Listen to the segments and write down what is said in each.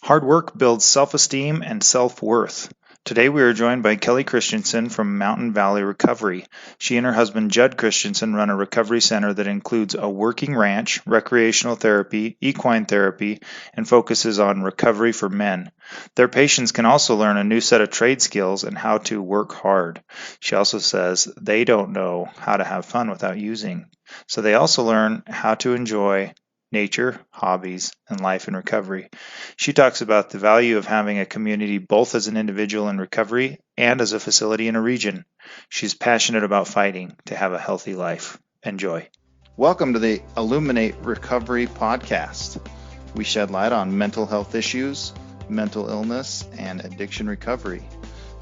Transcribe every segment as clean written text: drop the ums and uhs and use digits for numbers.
Hard work builds self-esteem and self-worth. Today we are joined by Kellie Christensen from Mountain Valley Recovery. She and her husband Judd Christensen run a recovery center that includes a working ranch, recreational therapy, equine therapy, and focuses on recovery for men. Their patients can also learn a new set of trade skills and how to work hard. She also says they don't know how to have fun without using. So they also learn how to enjoy nature, hobbies, and life in recovery. She talks about the value of having a community both as an individual in recovery and as a facility in a region. She's passionate about fighting to have a healthy life. Enjoy. Welcome to the Illuminate Recovery Podcast. We shed light on mental health issues, mental illness, and addiction recovery.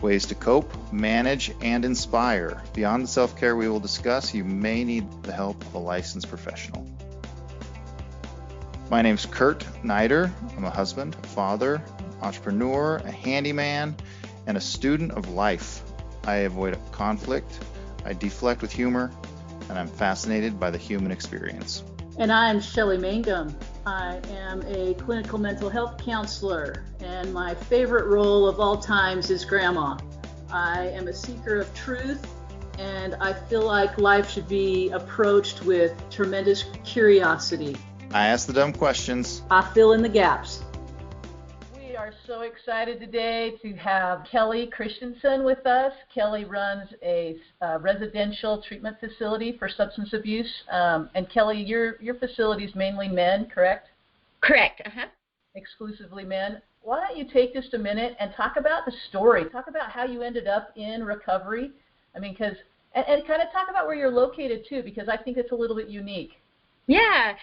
Ways to cope, manage, and inspire. Beyond the self-care we will discuss, you may need the help of a licensed professional. My name's Kurt Nider. I'm a husband, father, entrepreneur, a handyman, and a student of life. I avoid conflict, I deflect with humor, and I'm fascinated by the human experience. And I'm Shelley Mangum. I am a clinical mental health counselor, and my favorite role of all times is grandma. I am a seeker of truth, and I feel like life should be approached with tremendous curiosity. I ask the dumb questions. I fill in the gaps. We are so excited today to have Kellie Christensen with us. Kellie runs a residential treatment facility for substance abuse. And Kellie, your facility is mainly men, correct? Correct. Exclusively men. Why don't you take just a minute and talk about the story? Talk about how you ended up in recovery. I mean, and kind of talk about where you're located too, because I think it's a little bit unique. Yeah,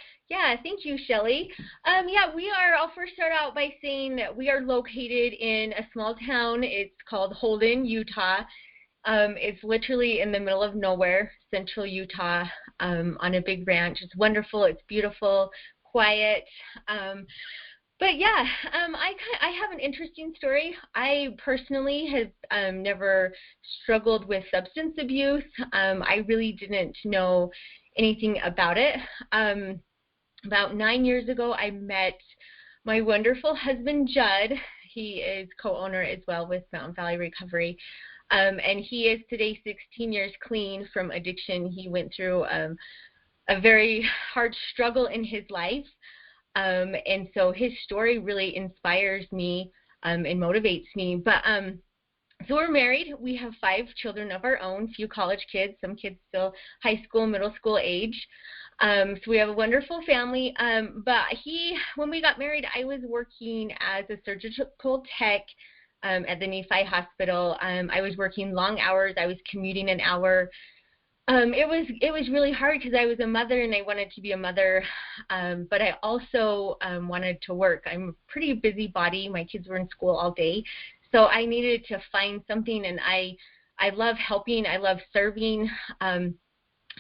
thank you, Shelley. I'll first start out by saying that we are located in a small town. It's called Holden, Utah. It's literally in the middle of nowhere, central Utah, on a big ranch. It's wonderful. It's beautiful, quiet. I have an interesting story. I personally have never struggled with substance abuse. I really didn't know anything about it. About 9 years ago, I met my wonderful husband, Judd. He is co-owner as well with Mountain Valley Recovery. And he is today 16 years clean from addiction. He went through a very hard struggle in his life. And so his story really inspires me and motivates me. So we're married. We have 5 children of our own, few college kids, some kids still high school, middle school age. So we have a wonderful family. When we got married, I was working as a surgical tech at the Nephi Hospital. I was working long hours. I was commuting an hour. It was really hard because I was a mother and I wanted to be a mother, but I also wanted to work. I'm a pretty busybody. My kids were in school all day. So I needed to find something, and I love helping. I love serving.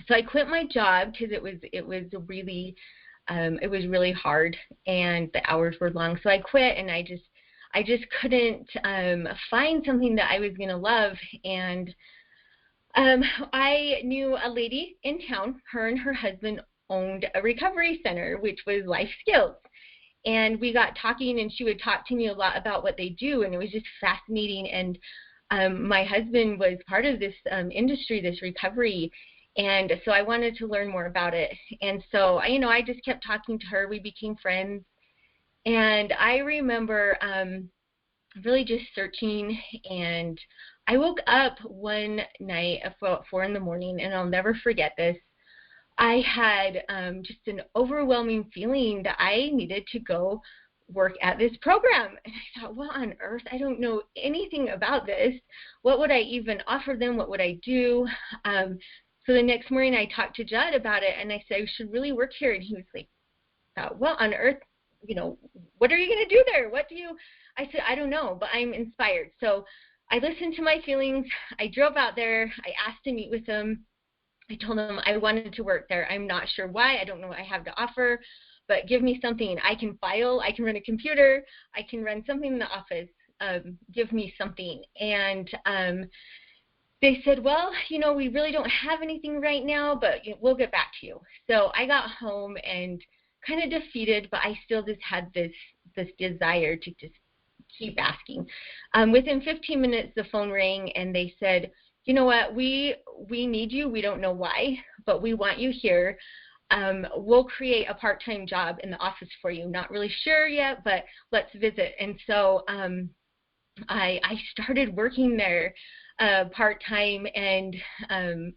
So I quit my job because it was really hard, and the hours were long. So I quit, and I just couldn't find something that I was gonna love. And I knew a lady in town. Her and her husband owned a recovery center, which was Life Skills. And we got talking, and she would talk to me a lot about what they do, and it was just fascinating. And my husband was part of this industry, this recovery, and so I wanted to learn more about it. And so, I just kept talking to her. We became friends, and I remember really just searching, and I woke up one night about 4 in the morning, and I'll never forget this. I had just an overwhelming feeling that I needed to go work at this program. And I thought, what on earth? I don't know anything about this. What would I even offer them? What would I do? So the next morning I talked to Judd about it, and I said, I should really work here. And he was like, what on earth? What are you going to do there? I said, I don't know, but I'm inspired. So I listened to my feelings. I drove out there. I asked to meet with him. I told him I wanted to work there. I'm not sure why. I don't know what I have to offer, but give me something. I can file. I can run a computer. I can run something in the office. Give me something. And they said, well, we really don't have anything right now, but we'll get back to you. So I got home and kind of defeated, but I still just had this this desire to just keep asking. Within 15 minutes, the phone rang, and they said, you know what, we need you. We don't know why, but we want you here. We'll create a part-time job in the office for you. Not really sure yet, but let's visit. And so I started working there part-time, and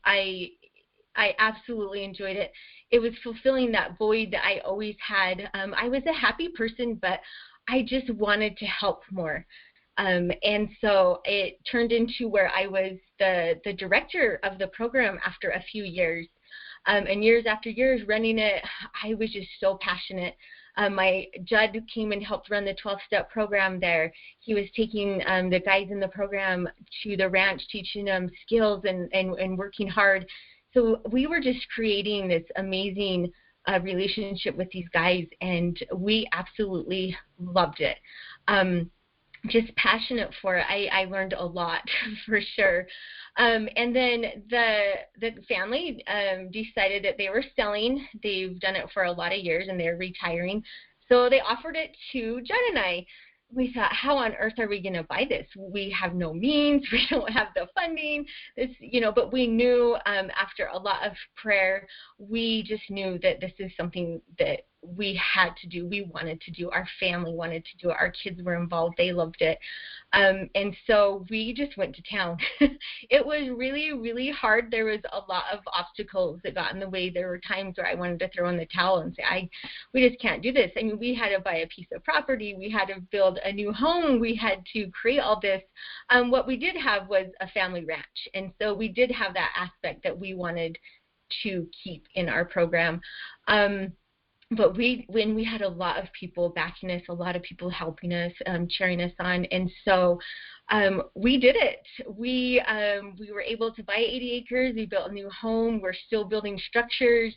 I absolutely enjoyed it. It was fulfilling that void that I always had. I was a happy person, but I just wanted to help more. And so it turned into where I was the director of the program after a few years. And years after years running it, I was just so passionate. My Judd came and helped run the 12-step program there. He was taking the guys in the program to the ranch, teaching them skills and working hard. So we were just creating this amazing relationship with these guys, and we absolutely loved it. Just passionate for it. I learned a lot for sure. And then the family decided that they were selling. They've done it for a lot of years, and they're retiring. So they offered it to Judd and I. We thought, how on earth are we going to buy this? We have no means. We don't have the funding. This, but we knew after a lot of prayer, we just knew that this is something that we had to do. We wanted to do. Our family wanted to do it. Our kids were involved. They loved it. And so we just went to town. It was really, really hard. There was a lot of obstacles that got in the way. There were times where I wanted to throw in the towel and say, we just can't do this. I mean, we had to buy a piece of property. We had to build a new home. We had to create all this. What we did have was a family ranch. And so we did have that aspect that we wanted to keep in our program. But when we had a lot of people backing us, a lot of people helping us, cheering us on, and so we did it. We were able to buy 80 acres. We built a new home. We're still building structures.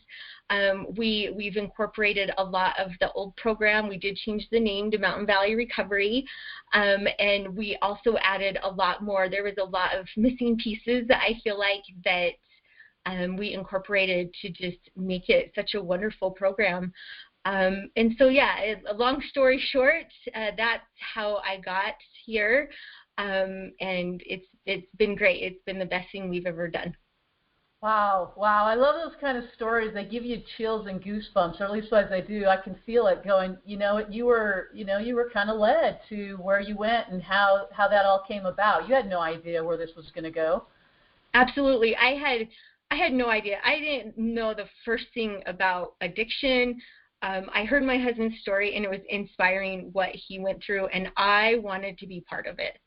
We've incorporated a lot of the old program. We did change the name to Mountain Valley Recovery, and we also added a lot more. There was a lot of missing pieces that I feel like that we incorporated to just make it such a wonderful program. And so, yeah, a long story short, that's how I got here. And it's been great. It's been the best thing we've ever done. Wow. I love those kind of stories. They give you chills and goosebumps, or at least as I do, I can feel it going, you were kind of led to where you went and how that all came about. You had no idea where this was going to go. Absolutely. I had no idea. I didn't know the first thing about addiction. I heard my husband's story, and it was inspiring what he went through, and I wanted to be part of it.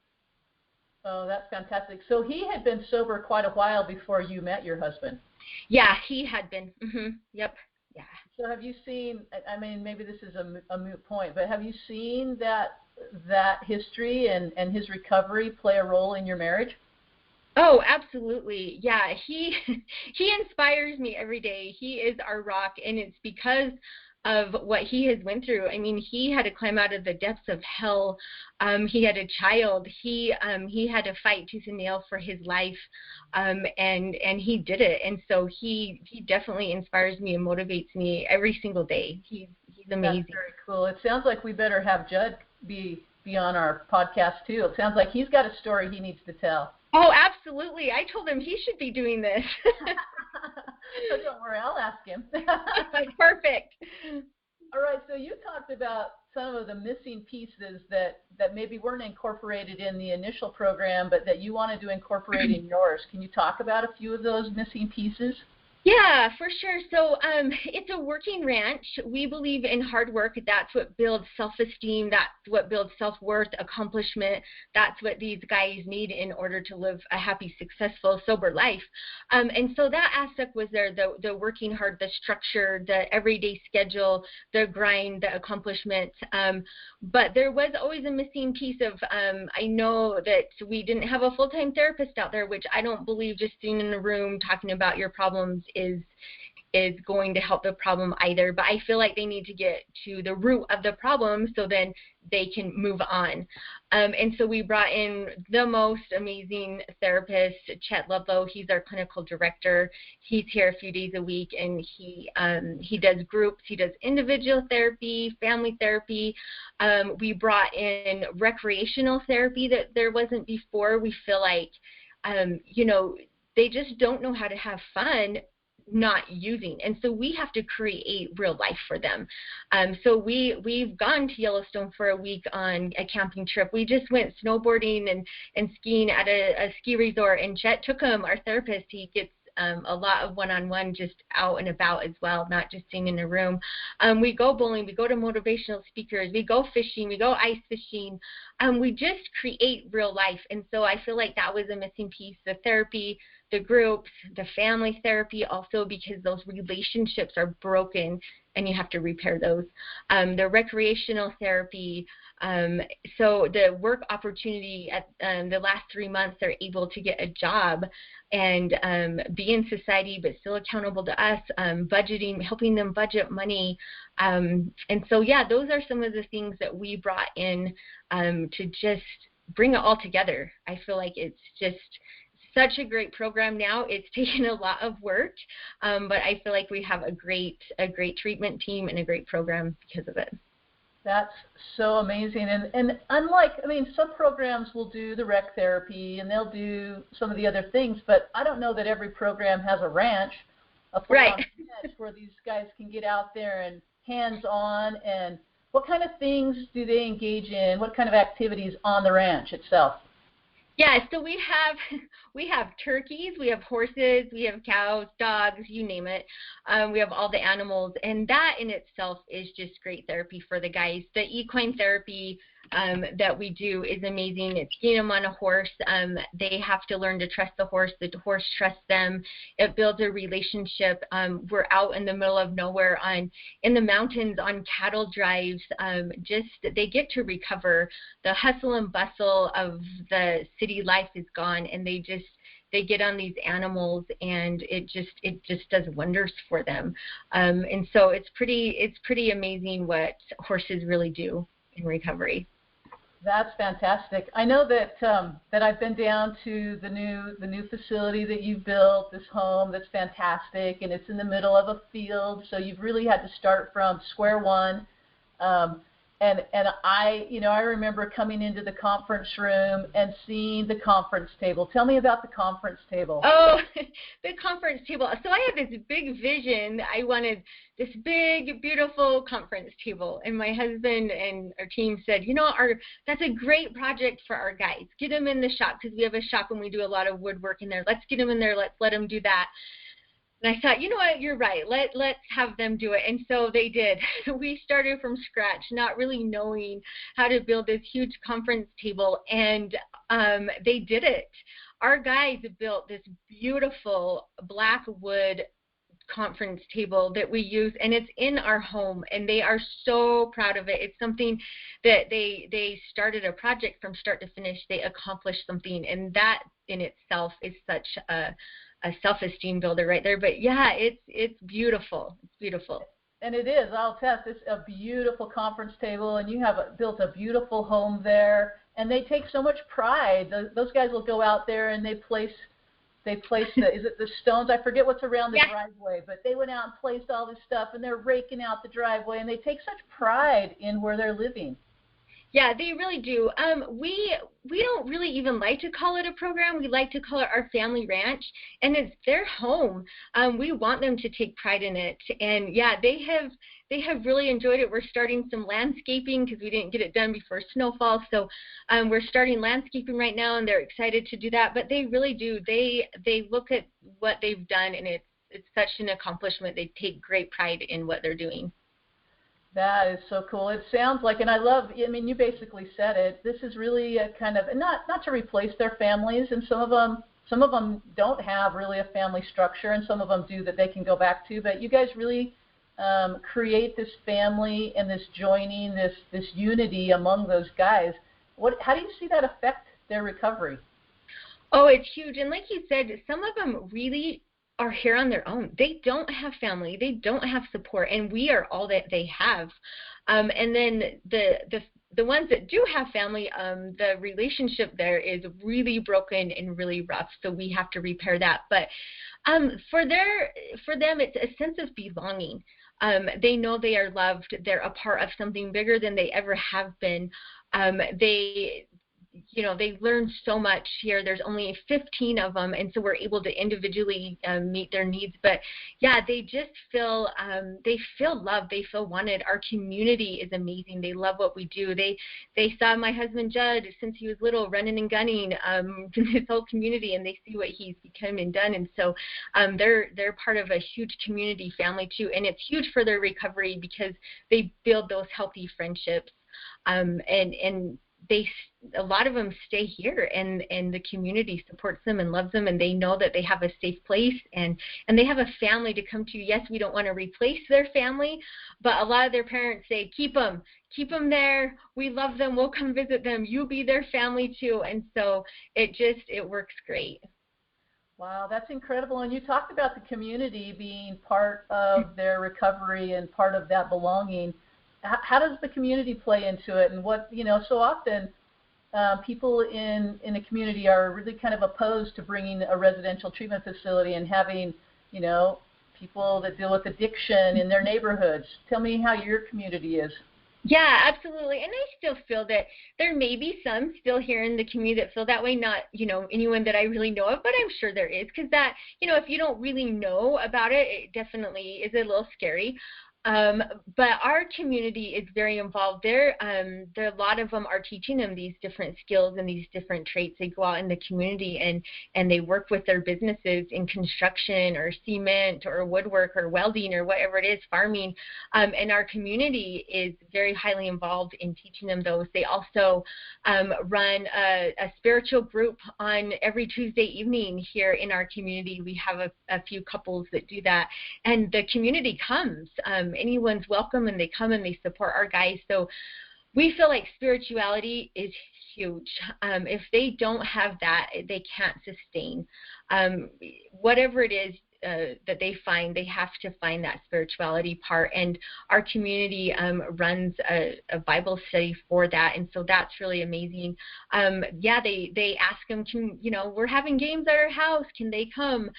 Oh, that's fantastic. So he had been sober quite a while before you met your husband. Yeah, he had been. Mm-hmm. Yep. Yeah. So have you seen, I mean, maybe this is a moot point, but have you seen that history and his recovery play a role in your marriage? Oh, absolutely. Yeah, he inspires me every day. He is our rock, and it's because of what he has went through. I mean, he had to climb out of the depths of hell. He had a child. He had to fight tooth and nail for his life, and he did it. And so he definitely inspires me and motivates me every single day. He's amazing. That's very cool. It sounds like we better have Judd be on our podcast too. It sounds like he's got a story he needs to tell. Oh, absolutely. I told him he should be doing this. So don't worry, I'll ask him. Perfect. All right, so you talked about some of the missing pieces that maybe weren't incorporated in the initial program, but that you wanted to incorporate in yours. Can you talk about a few of those missing pieces? Yeah, for sure. So it's a working ranch. We believe in hard work. That's what builds self-esteem. That's what builds self-worth, accomplishment. That's what these guys need in order to live a happy, successful, sober life. And so that aspect was there, the working hard, the structure, the everyday schedule, the grind, the accomplishment. But there was always a missing piece of, I know that we didn't have a full-time therapist out there, which I don't believe just sitting in a room talking about your problems is is going to help the problem either, but I feel like they need to get to the root of the problem so then they can move on. And so we brought in the most amazing therapist, Chet Ludlow. He's our clinical director. He's here a few days a week, and he does groups. He does individual therapy, family therapy. We brought in recreational therapy that there wasn't before. We feel like, they just don't know how to have fun not using, and so we have to create real life for them. So we've gone to Yellowstone for a week on a camping trip. We just went snowboarding and skiing at a ski resort, and Chet took him, our therapist. He gets a lot of one-on-one just out and about as well, not just sitting in a room. We go bowling, we go to motivational speakers, we go fishing, we go ice fishing. We just create real life, and so I feel like that was a missing piece. The therapy, the groups, the family therapy also, because those relationships are broken and you have to repair those. The recreational therapy, so the work opportunity at the last 3 months, they're able to get a job and be in society but still accountable to us, budgeting, helping them budget money. And so, yeah, those are some of the things that we brought in to just bring it all together. I feel like it's just such a great program now. It's taken a lot of work, but I feel like we have a great treatment team and a great program because of it. That's so amazing. And unlike, some programs will do the rec therapy and they'll do some of the other things, but I don't know that every program has a ranch, a full-on ranch where these guys can get out there and hands-on. And what kind of things do they engage in? What kind of activities on the ranch itself? Yeah, so we have turkeys, we have horses, we have cows, dogs, you name it. We have all the animals, and that in itself is just great therapy for the guys. The equine therapy that we do is amazing. It's getting them on a horse. They have to learn to trust the horse trusts them. It builds a relationship. We're out in the middle of nowhere in the mountains on cattle drives. They get to recover. The hustle and bustle of the city life is gone, and they get on these animals, and it just does wonders for them. And so it's pretty amazing what horses really do in recovery. That's fantastic. I know that I've been down to the new facility that you've built, this home that's fantastic, and it's in the middle of a field, so you've really had to start from square one. And I remember coming into the conference room and seeing the conference table. Tell me about the conference table. Oh, the conference table. So I had this big vision. I wanted this big, beautiful conference table. And my husband and our team said, that's a great project for our guys. Get them in the shop, because we have a shop and we do a lot of woodwork in there. Let's get them in there. Let's let them do that. And I thought, you know what, you're right. Let's have them do it. And so they did. We started from scratch, not really knowing how to build this huge conference table, and they did it. Our guys built this beautiful black wood conference table that we use, and it's in our home, and they are so proud of it. It's something that they started a project from start to finish. They accomplished something, and that in itself is such a self-esteem builder right there. But yeah, it's beautiful. It's beautiful. And it is. I'll attest. It's a beautiful conference table, and you have built a beautiful home there. And they take so much pride. Those guys will go out there and they place is it the stones? I forget what's around the driveway, but they went out and placed all this stuff, and they're raking out the driveway, and they take such pride in where they're living. Yeah, they really do. We don't really even like to call it a program. We like to call it our family ranch, and it's their home. We want them to take pride in it, and yeah, they have really enjoyed it. We're starting some landscaping because we didn't get it done before snowfall, so we're starting landscaping right now, and they're excited to do that. But they really do. They look at what they've done, and it's such an accomplishment. They take great pride in what they're doing. That is so cool. It sounds like, and I love, you basically said it, this is really a kind of, not to replace their families, and some of them don't have really a family structure, and some of them do that they can go back to, but you guys really create this family and this joining, this unity among those guys. How do you see that affect their recovery? Oh, it's huge. And like you said, some of them really are here on their own. They don't have family. They don't have support, and we are all that they have. And then the ones that do have family, the relationship there is really broken and really rough, so we have to repair that. But for them, it's a sense of belonging. They know they are loved. They're a part of something bigger than they ever have been. They learn so much here. There's only 15 of them, and so we're able to individually meet their needs. But yeah, they just feel loved. They feel wanted. Our community is amazing. They love what we do. They saw my husband Judd since he was little, running and gunning this whole community, and they see what he's become and done. And so they're part of a huge community family too, and it's huge for their recovery because they build those healthy friendships. And a lot of them stay here, and the community supports them and loves them, and they know that they have a safe place, and they have a family to come to. Yes, we don't want to replace their family, but a lot of their parents say, keep them there. We love them. We'll come visit them. You be their family too. And so it works great. Wow, that's incredible. And you talked about the community being part of their recovery and part of that belonging. How does the community play into it? And what, so often people in a community are really kind of opposed to bringing a residential treatment facility and having, people that deal with addiction in their neighborhoods. Tell me how your community is. Yeah, absolutely. And I still feel that there may be some still here in the community that feel that way, not, anyone that I really know of, but I'm sure there is, because that, if you don't really know about it, it definitely is a little scary. But our community is very involved. There a lot of them are teaching them these different skills and these different traits. They go out in the community and they work with their businesses in construction or cement or woodwork or welding or whatever it is, farming. And our community is very highly involved in teaching them those. They also run a spiritual group on every Tuesday evening here in our community. We have a few couples that do that, and the community comes. Anyone's welcome, and they come and they support our guys. So we feel like spirituality is huge. If they don't have that, they can't sustain. Whatever it is that they find, they have to find that spirituality part. And our community runs a Bible study for that, and so that's really amazing. They ask them to, we're having games at our house, can they come?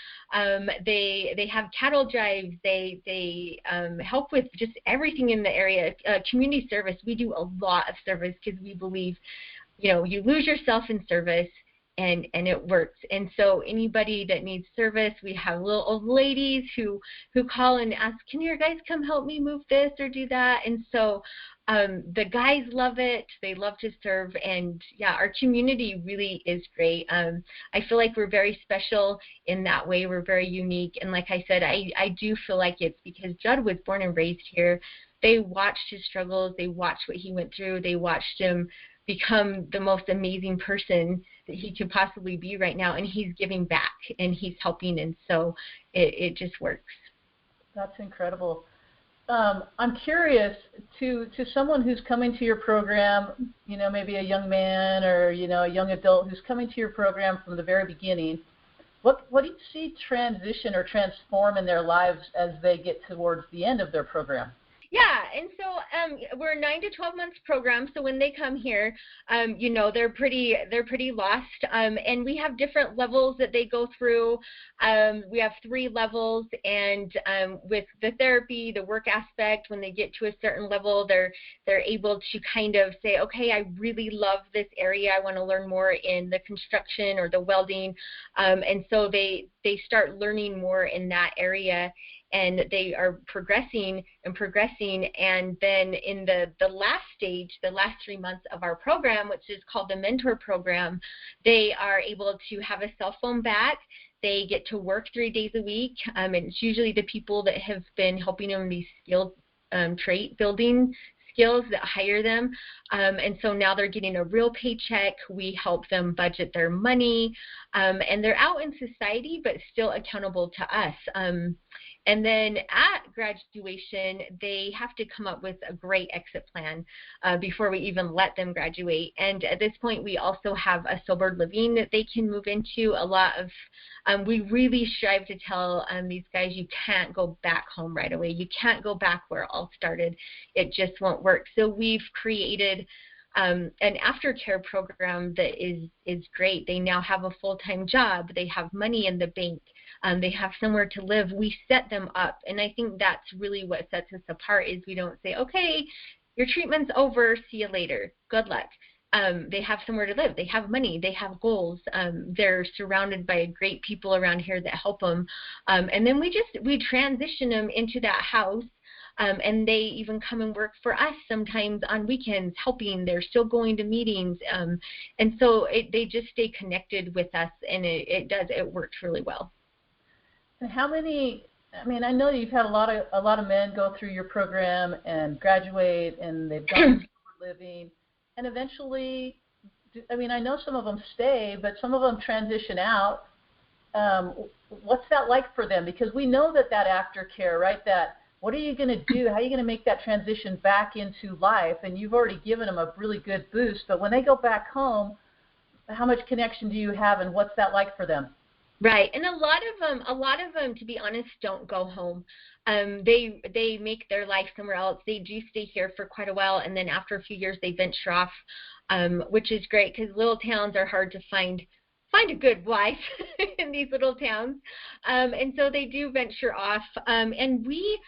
They have cattle drives. They help with just everything in the area. Community service, we do a lot of service because we believe, you lose yourself in service, and it works. And so anybody that needs service, we have little old ladies who call and ask, can your guys come help me move this or do that? And so the guys love it. They love to serve. And yeah, our community really is great. I feel like we're very special in that way. We're very unique. And like I said, I do feel like it's because Judd was born and raised here. They watched his struggles. They watched what he went through. They watched him become the most amazing person that he could possibly be right now, and he's giving back and he's helping, and so it just works. That's incredible. I'm curious, to someone who's coming to your program, maybe a young man or a young adult who's coming to your program from the very beginning, what do you see transition or transform in their lives as they get towards the end of their program? Yeah, and so we're a 9 to 12 months program. So when they come here, they're pretty lost, and we have different levels that they go through. We have 3 levels, and with the therapy, the work aspect, when they get to a certain level, they're able to kind of say, okay, I really love this area. I want to learn more in the construction or the welding, and so they start learning more in that area. And they are progressing, and then in the last stage, the last 3 months of our program, which is called the mentor program, they are able to have a cell phone back. They get to work 3 days a week, and it's usually the people that have been helping them these skill trait building skills that hire them, and so now they're getting a real paycheck. We help them budget their money, and they're out in society but still accountable to us. And then at graduation, they have to come up with a great exit plan before we even let them graduate. And at this point, we also have a sober living that they can move into. A lot of we really strive to tell these guys, you can't go back home right away. You can't go back where it all started. It just won't work. So we've created an aftercare program that is great. They now have a full-time job. They have money in the bank. They have somewhere to live. We set them up, and I think that's really what sets us apart is we don't say, okay, your treatment's over, see you later, good luck. They have somewhere to live. They have money. They have goals. They're surrounded by great people around here that help them. And then we transition them into that house, and they even come and work for us sometimes on weekends, helping. They're still going to meetings. And so they just stay connected with us, and it works really well. And how many, I mean, I know you've had a lot of men go through your program and graduate, and they've gone to living. And eventually, I mean, I know some of them stay, but some of them transition out. What's that like for them? Because we know that aftercare, right, that what are you going to do? How are you going to make that transition back into life? And you've already given them a really good boost. But when they go back home, how much connection do you have, and what's that like for them? Right, and a lot of them, to be honest, don't go home. They make their life somewhere else. They do stay here for quite a while, and then after a few years, they venture off, which is great because little towns are hard to find a good wife in these little towns, and so they do venture off, and we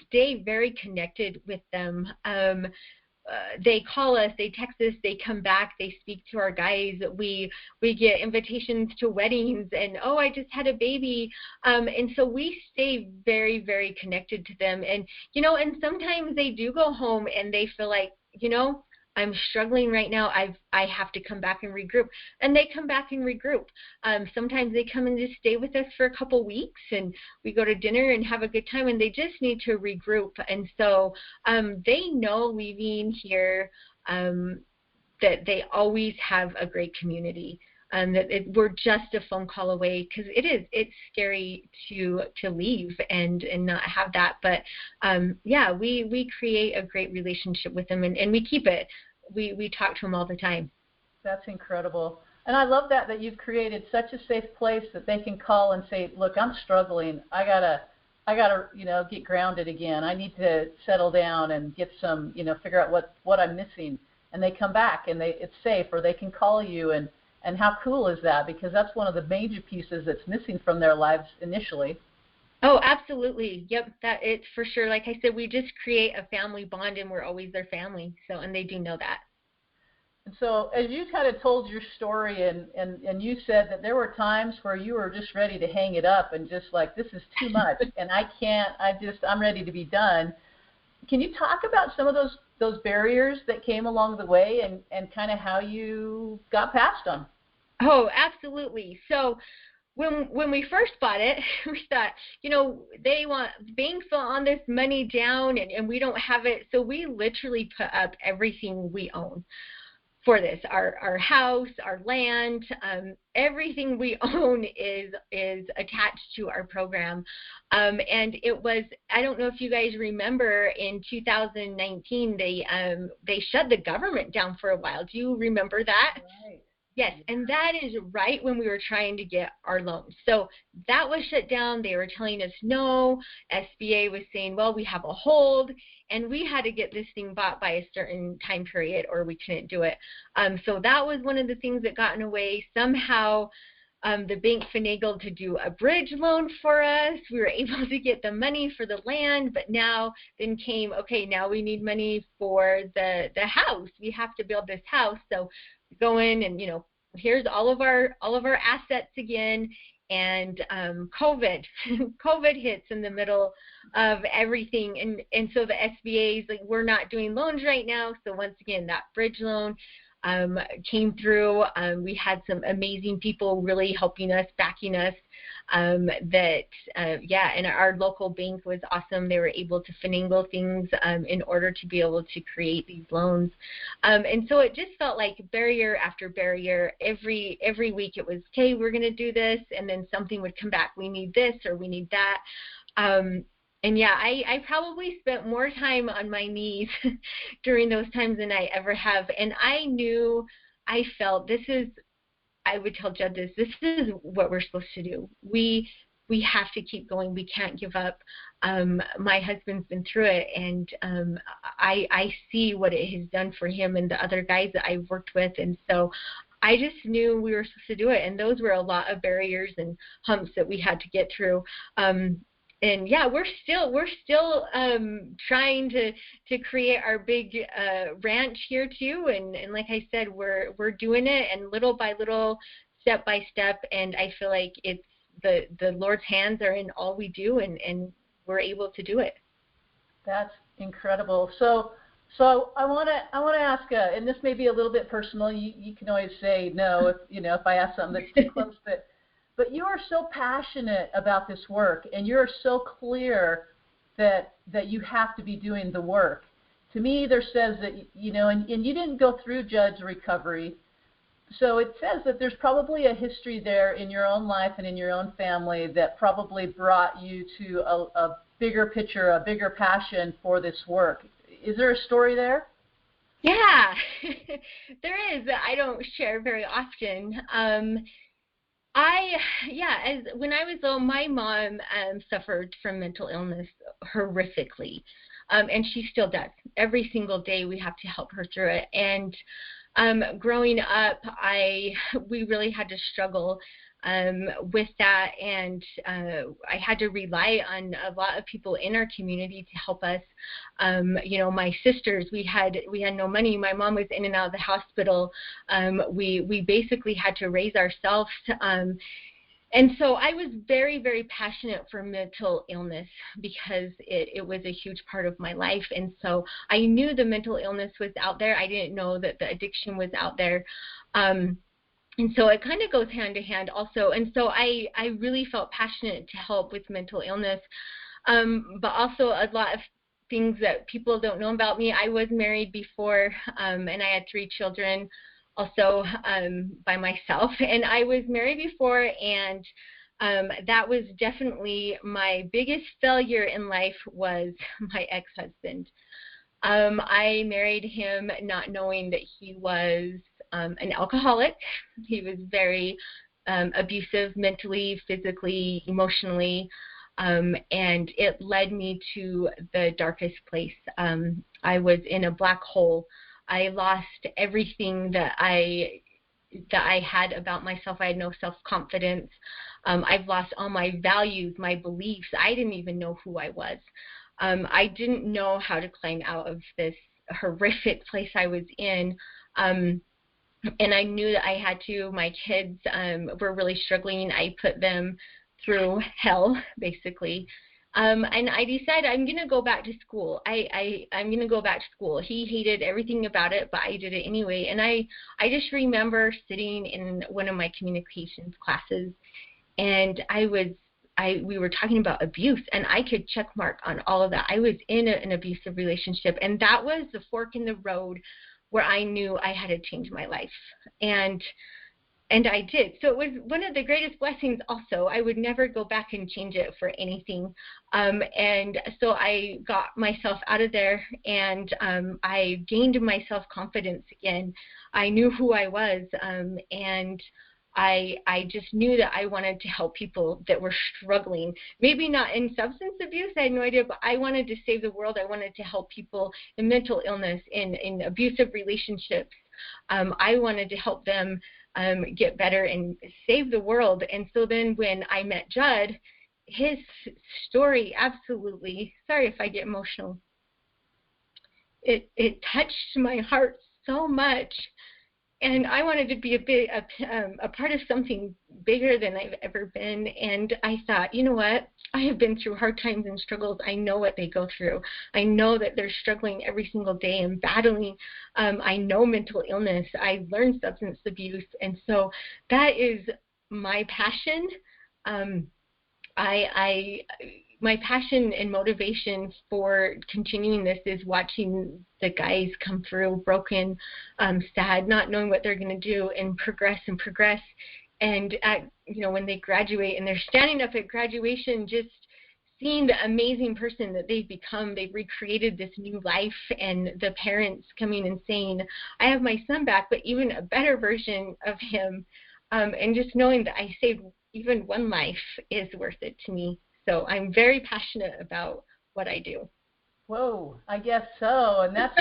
stay very connected with them. They call us, they text us, they come back, they speak to our guys. We get invitations to weddings, and I just had a baby, and so we stay very, very connected to them. And and sometimes they do go home and they feel like, I'm struggling right now. I have to come back and regroup, and they come back and regroup. Sometimes they come and just stay with us for a couple weeks, and we go to dinner and have a good time, and they just need to regroup. And so they know leaving here that they always have a great community. We're just a phone call away, because it's scary to leave and not have that. But we create a great relationship with them, and we keep it. We talk to them all the time. That's incredible. And I love that you've created such a safe place that they can call and say, look, I'm struggling. I gotta get grounded again. I need to settle down and get some, figure out what I'm missing. And they come back and it's safe, or they can call you. And how cool is that? Because that's one of the major pieces that's missing from their lives initially. Oh, absolutely. Yep, that it's for sure. Like I said, we just create a family bond, and we're always their family. So, and they do know that. And so, as you kind of told your story, and you said that there were times where you were just ready to hang it up and just like, this is too much, and I'm ready to be done. Can you talk about some of those barriers that came along the way, and kind of how you got past them? Oh, absolutely. So when we first bought it, we thought, banks want this money down, and we don't have it. So we literally put up everything we own for this, our house, our land, everything we own is attached to our program. And it was, I don't know if you guys remember, in 2019, they shut the government down for a while. Do you remember that? Right. Yes, and that is right when we were trying to get our loans. So that was shut down. They were telling us no. SBA was saying, well, we have a hold, and we had to get this thing bought by a certain time period or we couldn't do it. So that was one of the things that got in the way. Somehow the bank finagled to do a bridge loan for us. We were able to get the money for the land, but now now we need money for the house. We have to build this house. So go in and, here's all of our assets again. And COVID hits in the middle of everything. And so the SBA is like, we're not doing loans right now. So once again, that bridge loan came through. We had some amazing people really helping us, backing us. And our local bank was awesome. They were able to finagle things in order to be able to create these loans. And so it just felt like barrier after barrier. Every week it was, okay, we're going to do this, and then something would come back. We need this or we need that. And yeah, I probably spent more time on my knees during those times than I ever have. And I felt I would tell Judd this is what we're supposed to do. We have to keep going. We can't give up. My husband's been through it, and I see what it has done for him and the other guys that I've worked with. And so I just knew we were supposed to do it. And those were a lot of barriers and humps that we had to get through. And yeah, we're still trying to create our big ranch here too. And like I said, we're doing it, and little by little, step by step. And I feel like it's the Lord's hands are in all we do, and we're able to do it. That's incredible. So I want to ask, and this may be a little bit personal. You can always say no if I ask something that's too close, but you are so passionate about this work, and you're so clear that you have to be doing the work. To me, either says that, and you didn't go through Judd's recovery, so it says that there's probably a history there in your own life and in your own family that probably brought you to a bigger picture, a bigger passion for this work. Is there a story there? Yeah, there is. I don't share very often. When I was little, my mom suffered from mental illness horrifically, and she still does. Every single day we have to help her through it. And growing up, we really had to struggle with that, and I had to rely on a lot of people in our community to help us. My sisters, we had no money. My mom was in and out of the hospital. We basically had to raise ourselves. And so I was very, very passionate for mental illness because it was a huge part of my life. And so I knew the mental illness was out there. I didn't know that the addiction was out there. And so it kind of goes hand to hand also. And so I really felt passionate to help with mental illness, but also a lot of things that people don't know about me. I was married before, and I had 3 children also by myself. And I was married before, and that was definitely my biggest failure in life was my ex-husband. I married him not knowing that he was an alcoholic. He was very abusive mentally, physically, emotionally, and it led me to the darkest place. I was in a black hole. I lost everything that I had about myself. I had no self-confidence. I've lost all my values, my beliefs. I didn't even know who I was. I didn't know how to climb out of this horrific place I was in. And I knew that I had to. My kids were really struggling. I put them through hell, basically. And I decided I'm going to go back to school. I'm going to go back to school. He hated everything about it, but I did it anyway. And I just remember sitting in one of my communications classes, and we were talking about abuse, and I could check mark on all of that. I was in an abusive relationship, and that was the fork in the road where I knew I had to change my life. And I did. So it was one of the greatest blessings also. I would never go back and change it for anything. And so I got myself out of there, and I gained my self-confidence again. I knew who I was, and I just knew that I wanted to help people that were struggling. Maybe not in substance abuse, I had no idea, but I wanted to save the world. I wanted to help people in mental illness, in abusive relationships. I wanted to help them get better and save the world. And so then when I met Judd, his story absolutely, sorry if I get emotional, it touched my heart so much. And I wanted to be a part of something bigger than I've ever been. And I thought, you know what? I have been through hard times and struggles. I know what they go through. I know that they're struggling every single day and battling. I know mental illness. I learned substance abuse. And so that is my passion. My passion and motivation for continuing this is watching the guys come through broken, sad, not knowing what they're going to do, and progress. And when they graduate and they're standing up at graduation just seeing the amazing person that they've become. They've recreated this new life, and the parents coming and saying, I have my son back, but even a better version of him. And just knowing that I saved even one life is worth it to me. So I'm very passionate about what I do. Whoa, I guess so. And that's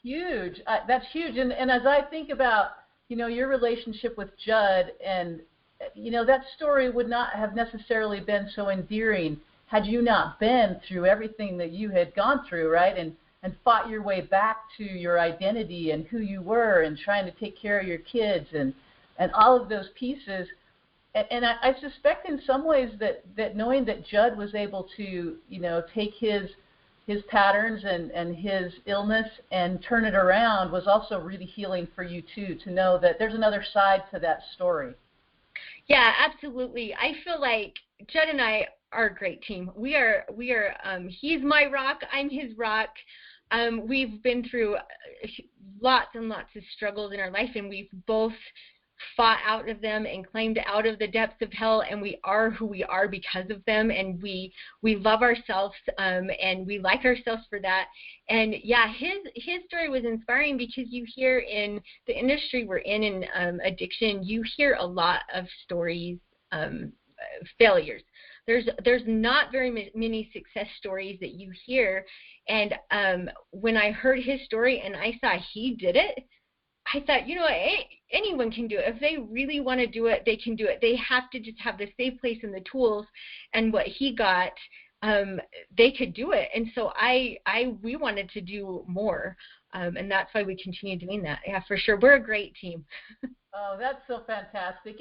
huge. That's huge. And as I think about, your relationship with Judd, and, that story would not have necessarily been so endearing had you not been through everything that you had gone through, right? And fought your way back to your identity and who you were, and trying to take care of your kids and all of those pieces. And I suspect in some ways that knowing that Judd was able to, take his patterns and his illness and turn it around was also really healing for you too, to know that there's another side to that story. Yeah, absolutely. I feel like Judd and I are a great team. We are. He's my rock. I'm his rock. We've been through lots and lots of struggles in our life, and we've both fought out of them and climbed out of the depths of hell, and we are who we are because of them, and we love ourselves, and we like ourselves for that. And yeah, his story was inspiring, because you hear in the industry we're in addiction, you hear a lot of stories, failures. There's not very many success stories that you hear, and when I heard his story and I saw he did it, I thought, anyone can do it. If they really want to do it, they can do it. They have to just have the safe place and the tools, and what he got, they could do it. And so we wanted to do more, and that's why we continue doing that. Yeah, for sure. We're a great team. Oh, that's so fantastic.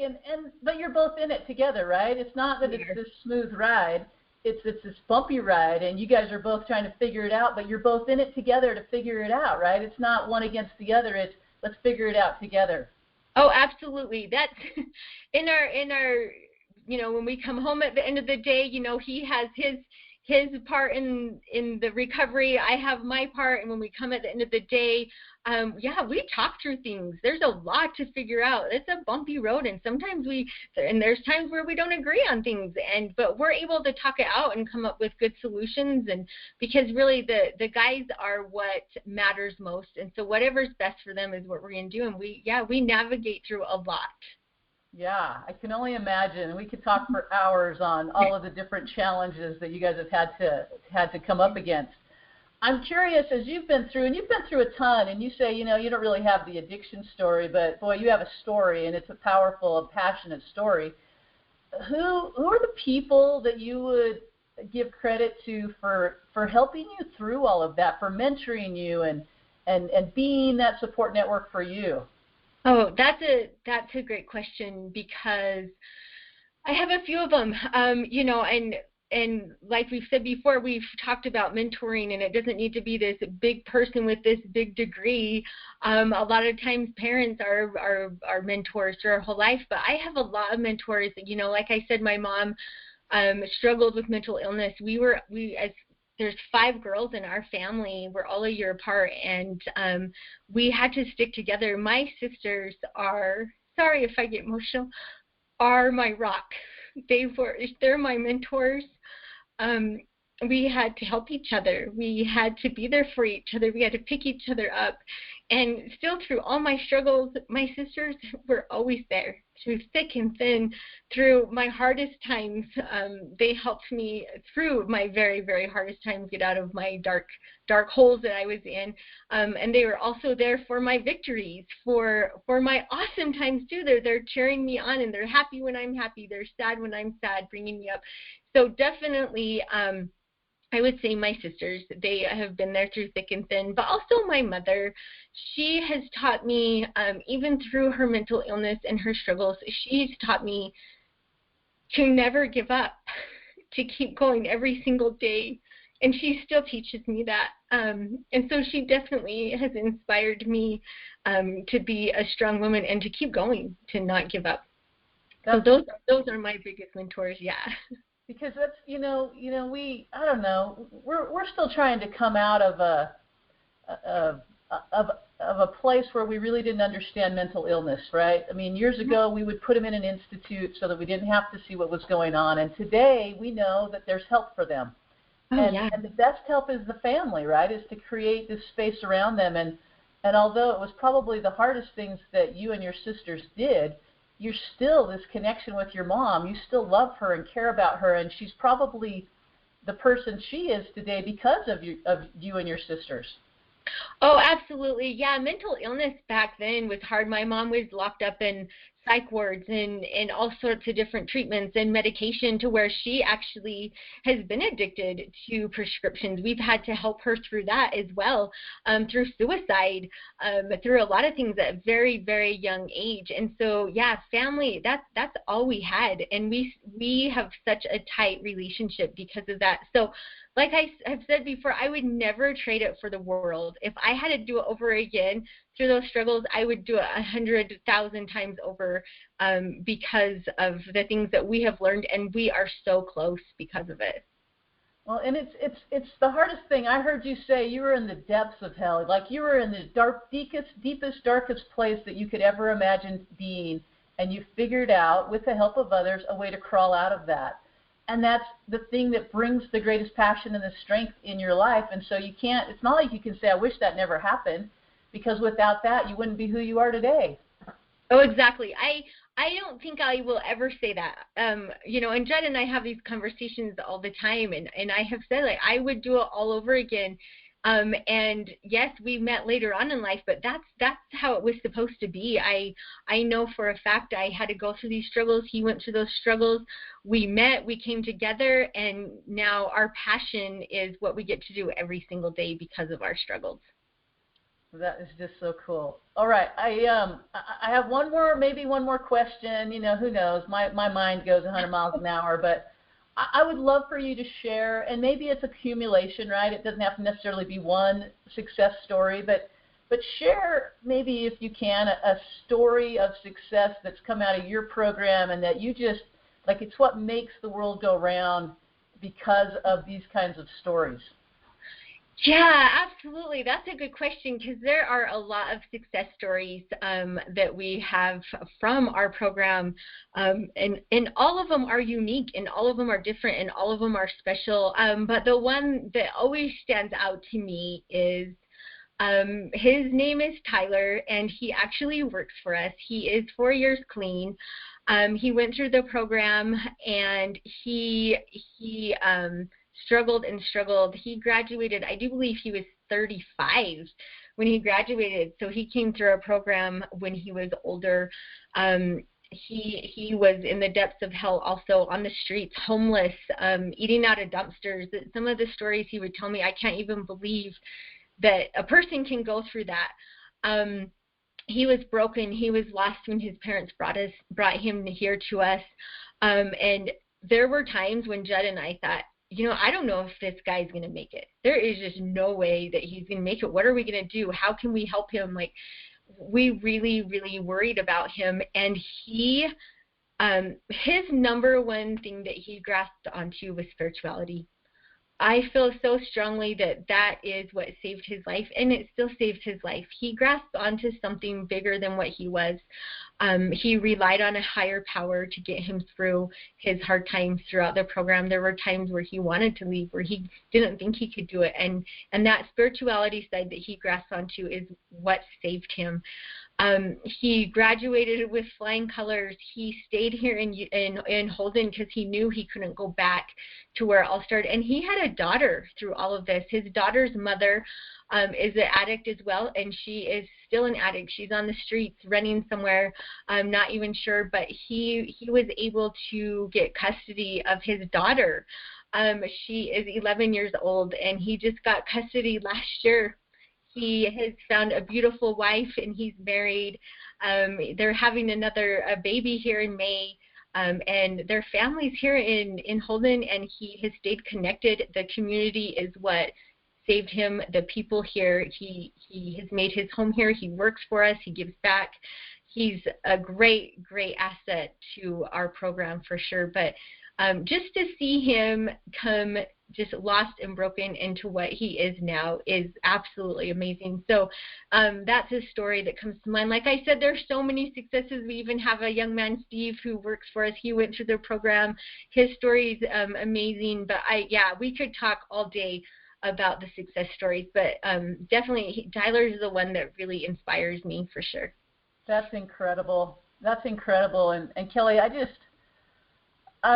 But you're both in it together, right? It's not that it's this smooth ride. It's this bumpy ride, and you guys are both trying to figure it out, but you're both in it together to figure it out, right? It's not one against the other. It's let's figure it out together. Oh, absolutely. That's in our when we come home at the end of the day, he has his part in the recovery. I have my part, and when we come at the end of the day, we talk through things. There's a lot to figure out. It's a bumpy road, and sometimes there's times where we don't agree on things, but we're able to talk it out and come up with good solutions, and because really the guys are what matters most, and so whatever's best for them is what we're going to do, and we navigate through a lot. Yeah, I can only imagine. We could talk for hours on all of the different challenges that you guys have had to come up against. I'm curious, as you've been through a ton, and you say, you don't really have the addiction story, but boy, you have a story, and it's a powerful and passionate story. Who are the people that you would give credit to for helping you through all of that, for mentoring you and being that support network for you? Oh, that's a great question, because I have a few of them, and like we've said before, we've talked about mentoring, and it doesn't need to be this big person with this big degree. A lot of times parents are mentors through our whole life, but I have a lot of mentors. Like I said, my mom struggled with mental illness. There's 5 girls in our family. We're all a year apart, and we had to stick together. My sisters are, sorry if I get emotional, are my rock. They're my mentors. We had to help each other. We had to be there for each other. We had to pick each other up. And still, through all my struggles, my sisters were always there, through thick and thin, through my hardest times. They helped me through my very, very hardest times get out of my dark holes that I was in. And they were also there for my victories, for my awesome times too. They're cheering me on, and they're happy when I'm happy. They're sad when I'm sad, bringing me up. So definitely, I would say my sisters, they have been there through thick and thin, but also my mother. She has taught me, even through her mental illness and her struggles, she's taught me to never give up, to keep going every single day, and she still teaches me that. And so she definitely has inspired me to be a strong woman and to keep going, to not give up. So those are my biggest mentors, yeah. Because that's, I don't know, we're still trying to come out of of a place where we really didn't understand mental illness, right? I mean, years ago we would put them in an institute so that we didn't have to see what was going on, and today we know that there's help for them. And the best help is the family, right? Is to create this space around them. And although it was probably the hardest things that you and your sisters did, you're still this connection with your mom. You still love her and care about her, and she's probably the person she is today because of you and your sisters. Oh, absolutely. Yeah, mental illness back then was hard. My mom was locked up in psych wards and all sorts of different treatments and medication, to where she actually has been addicted to prescriptions. We've had to help her through that as well, through suicide, through a lot of things at a very, very young age. And so, yeah, family, that's all we had. And we have such a tight relationship because of that. So, like I have said before, I would never trade it for the world. If I had to do it over again through those struggles, I would do it 100,000 times over, because of the things that we have learned, and we are so close because of it. Well, and it's the hardest thing. I heard you say you were in the depths of hell, like you were in the deepest, darkest place that you could ever imagine being, and you figured out, with the help of others, a way to crawl out of that. And that's the thing that brings the greatest passion and the strength in your life. And so it's not like you can say, I wish that never happened, because without that, you wouldn't be who you are today. Oh, exactly. I don't think I will ever say that. And Judd and I have these conversations all the time, and I have said, like, I would do it all over again. And yes, we met later on in life, but that's how it was supposed to be. I know for a fact I had to go through these struggles. He went through those struggles. We met, we came together, and now our passion is what we get to do every single day because of our struggles. That is just so cool. All right, I have maybe one more question. Who knows? My mind goes 100 miles an hour, but I would love for you to share, and maybe it's accumulation, right? It doesn't have to necessarily be one success story, but share, maybe if you can, a story of success that's come out of your program, and that you just, like, it's what makes the world go round because of these kinds of stories. Yeah, absolutely. That's a good question, because there are a lot of success stories that we have from our program, and all of them are unique, and all of them are different, and all of them are special. But the one that always stands out to me is his name is Tyler, and he actually works for us. He is 4 years clean. He went through the program, and he struggled and struggled. He graduated, I do believe he was 35 when he graduated, so he came through our program when he was older. He was in the depths of hell, also on the streets, homeless, eating out of dumpsters. Some of the stories he would tell me, I can't even believe that a person can go through that. He was broken. He was lost when his parents brought him here to us. And there were times when Judd and I thought, I don't know if this guy's going to make it. There is just no way that he's going to make it. What are we going to do? How can we help him? Like, we really, really worried about him. And his number one thing that he grasped onto was spirituality. I feel so strongly that is what saved his life, and it still saves his life. He grasped onto something bigger than what he was. He relied on a higher power to get him through his hard times throughout the program. There were times where he wanted to leave, where he didn't think he could do it, and that spirituality side that he grasped onto is what saved him. He graduated with flying colors. He stayed here in Holden because he knew he couldn't go back to where it all started. And he had a daughter through all of this. His daughter's mother is an addict as well, and she is still an addict. She's on the streets running somewhere. I'm not even sure, but he was able to get custody of his daughter. She is 11 years old, and he just got custody last year. He has found a beautiful wife, and he's married. They're having a baby here in May, and their family's here in Holden, and he has stayed connected. The community is what saved him. The people here, he has made his home here. He works for us. He gives back. he's a great asset to our program for sure. But just to see him come just lost and broken into what he is now is absolutely amazing. So that's a story that comes to mind. Like I said, there's so many successes. We even have a young man, Steve, who works for us. He went through the program. His story is amazing. But we could talk all day about the success stories. But definitely, Tyler is the one that really inspires me for sure. That's incredible. That's incredible. And Kellie, I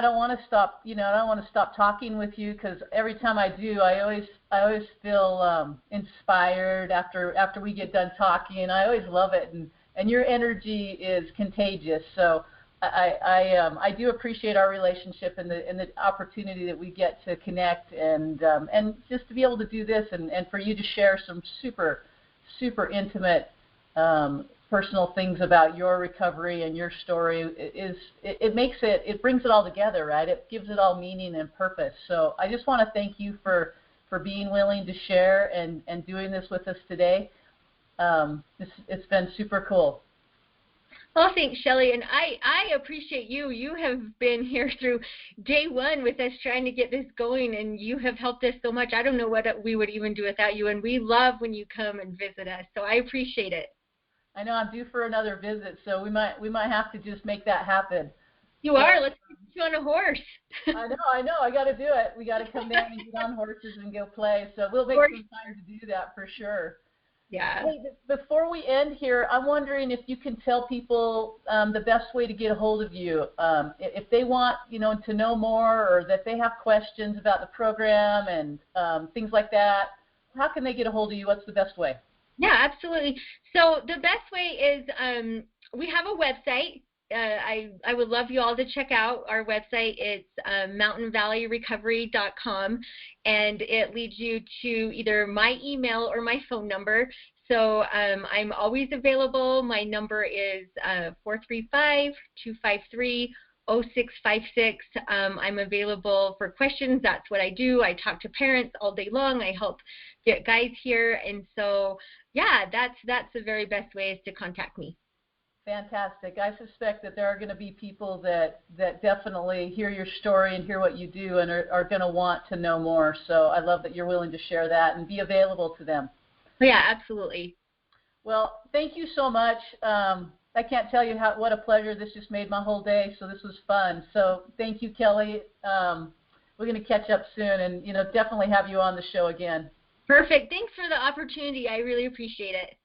don't want to stop. I don't want to stop talking with you, because every time I do, I always feel inspired after we get done talking. I always love it, and your energy is contagious. So I do appreciate our relationship and the opportunity that we get to connect, and just to be able to do this, and for you to share some super intimate personal things about your recovery and your story. It brings it all together, right? It gives it all meaning and purpose. So I just want to thank you for being willing to share and doing this with us today. It's been super cool. Well, thanks, Shelly, and I appreciate you. You have been here through day one with us trying to get this going, and you have helped us so much. I don't know what we would even do without you, and we love when you come and visit us, so I appreciate it. I know I'm due for another visit, so we might have to just make that happen. You are. Let's get you on a horse. I know. I got to do it. We got to come down and get on horses and go play. So we'll make some time to do that for sure. Yeah. Hey, before we end here, I'm wondering if you can tell people the best way to get a hold of you. If they want, to know more, or that they have questions about the program and things like that, how can they get a hold of you? What's the best way? Yeah, absolutely. So the best way is we have a website. I would love you all to check out our website. It's mountainvalleyrecovery.com, and it leads you to either my email or my phone number. So I'm always available. My number is 435-253-0656. I'm available for questions. That's what I do. I talk to parents all day long. I help get guides here, and so that's the very best way is to contact me. Fantastic. I suspect that there are going to be people that definitely hear your story and hear what you do and are going to want to know more. So I love that you're willing to share that and be available to them. Yeah, absolutely. Well, thank you so much. I can't tell you what a pleasure. This just made my whole day, so this was fun. So thank you, Kellie. We're going to catch up soon and, definitely have you on the show again. Perfect. Thanks for the opportunity. I really appreciate it.